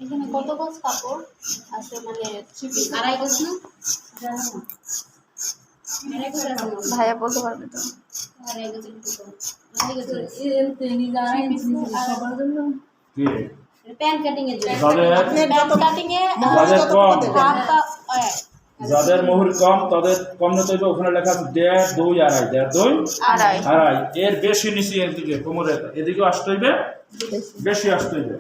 এখানে কত গজ কাপড় আছে? মানে 3 পিস, 2.5 গজ না? ভাইয়া বলতে পারবে তো। 2.5 গজ একটু কম। 2.5 গজ এর তেনি যায় সবার জন্য কি প্যান কাটিং এর জন্য। প্যান কাটিং এ যাদের মোহর কম তাদের কম নিতে হবে। ওখানে লেখা আছে 1.5 2 2.5 1.5 2 2.5 এর বেশি নিচে এদিকে কোমরে এদিকে আসতে হইবে, বেশি আসতে হইবে।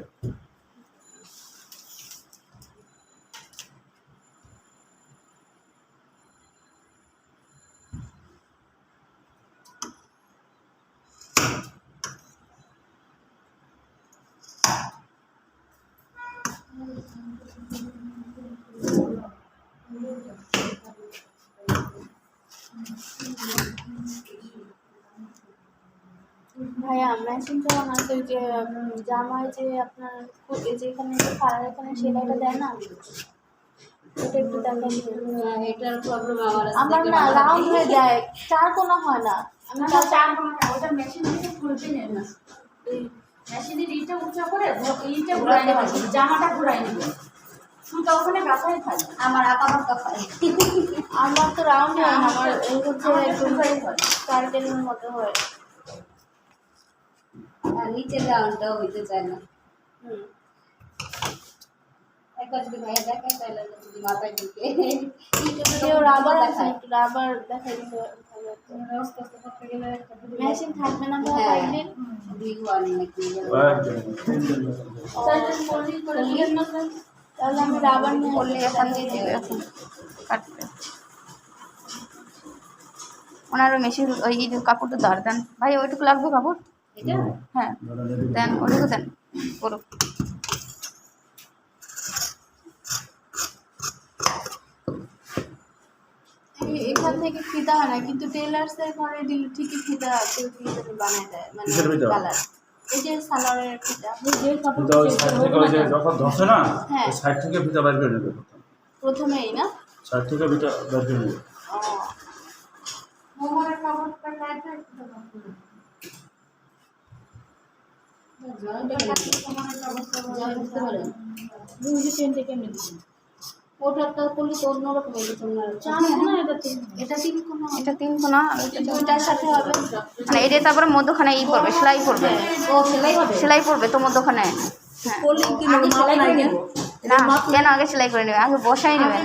ভাইয়া মেশিন তো বানাতে ওই যে জামায় যে আপনার যেখানে কালার এখানে সেলাইটা দেয় না, এটা একটু দেখাই দিবেন। এটার প্রবলেম আমার আছে। আমার না রাউন্ড হয়ে যায়, চার কোনা হয় না। আমি না চার কোনা না, ওটা মেশিন থেকে খুলতে নেই না। এই মেশিনের ইটা উঁচা করে ইটা ঘুরাই নেবে, জামাটা ঘুরাই নেবে, সুতা ওখানে গাছাই থাকে। আমার আঁকা বাঁকা হয়। আমার তো রাউন্ড হয় না, আমার এই হচ্ছে একদম সার্কেলের মতো হয়। আর নিচের রাউন্ডটাও হইতে চায় না। একবার যদি ভাইয়া দেখায় তাহলে যদি মাথায় ঢুকে কেউ রাবার আছে, একটু রাবার দেখাই দিতে মেশিন থাকবে না তো পাইলে তাহলে আমি রাবার নিয়ে বললে এখান দিয়ে দিবে, এখন কাটবে। ওনারও মেশিন ওই কাপড়টা ধর দেন ভাই, ওইটুকু লাগবে কাপড়। এটা হ্যাঁ দেন, ওইটুকু দেন করো। এখান থেকে ফিতা হয় না, কিন্তু টেলার্সের ঘরে দিলে ঠিকই ফিতা কেউ বানায় দেয়, মানে কালার। এই যে সালোয়ারের ফিতা, ফিতা ওই সাইড থেকে ওই যে যখন ধসে না, হ্যাঁ, ওই সাইড থেকে ফিতা বের করে নেবে প্রথমেই না, সাইড থেকে ফিতা বের করে নেবে। মোহরের কাপড়টা কাটতে ওটা করলে তো অন্যরকম এটা 3 কোনা, এটা 3 কোনা, দুইটার সাথে হবে মানে এটা তারপরে মধ্যখানে ই পড়বে, সেলাই পড়বে। ও সেলাই হবে, সেলাই পড়বে তো মধ্যখানে। হ্যাঁ করলে কি আগে সেলাই করে নেব না, কেন আগে সেলাই করে নেবে? আগে বসাই নেবেন।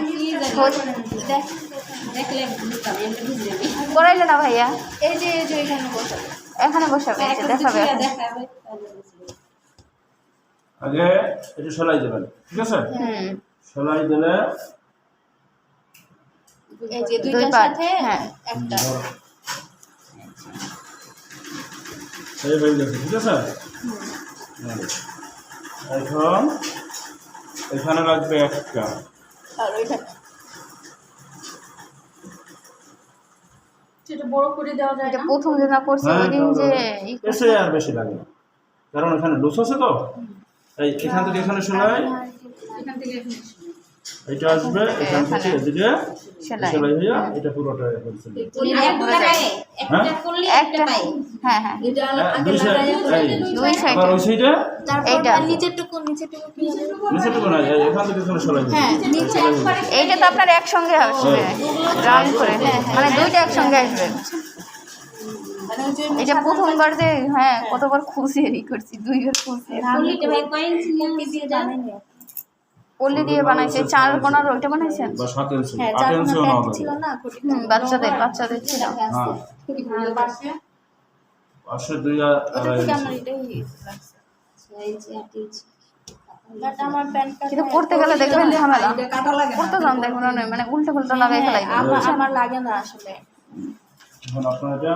দেখলে বুঝতাম, এমনি বুঝলে করাইলে না ভাইয়া, এই যে এখানে বসাবে, এখানে বসাবে, এই যে দেখাবে এখন। দেখাবে। আগে এটা সেলাই দেবেন, ঠিক আছে? সেলাই দিলে এই যে দুইটার সাথে হ্যাঁ একটা এই হয়ে গেছে, ঠিক আছে? এখন এখানে রাখবে একটা, আর ওইখানে সেটা বড় করে দেওয়া যায় এটা না। প্রথম যেটা করছে ওই দিন যে এসে আর বেশি লাগে না, কারণ এখানে লুজ আছে তো। এই এখান থেকে এখানে সেলাই, এখান থেকে এটা আসবে এখান থেকে এদিকে সেলাই। সেলাই হয়ে এটা পুরোটা এখন সেলাই। একটা জায়গায় একটা করলে একটা পাই। হ্যাঁ হ্যাঁ এটা দুই সাইড, এই দুই সাইডে আবার ওই সাইডে এইটা নিচেরটুকু কি হবে? নিচেটুকু না, এই এখান থেকে এখানে সেলাই হবে। হ্যাঁ, নিচে একবারে এইটা তো আপনার একসঙ্গে আসবে রাউন্ড করে, মানে দুইটা একসঙ্গে আসবে। মানে ওই যে এটা প্রথমবার যে হ্যাঁ কতবার খুশি করছি, 2বার খুশি। পল্লীতে ভাই কয়েন দিয়ে জানেন পল্লি দিয়ে বানাইছে, 4 কোণার ওইটা বানাইছেন। বা 7 ইঞ্চি, হ্যাঁ, 8 ইঞ্চি না হবে। ছিল না কোটি বাচ্চাদের ছিল। হ্যাঁ, পাশে পাশে 2 ওটা আর থেকে আমার এটাই লাগছে। বাট আমার প্যান কার্ড কিন্তু পড়তে গেলে দেখবেন ঝামেলা, কাটা লাগে পড়তে যান দেখবেন মানে উল্টো পাল্টা লাগাই ফেলাই। আমার লাগে না আসলে এখন আপনারা এটা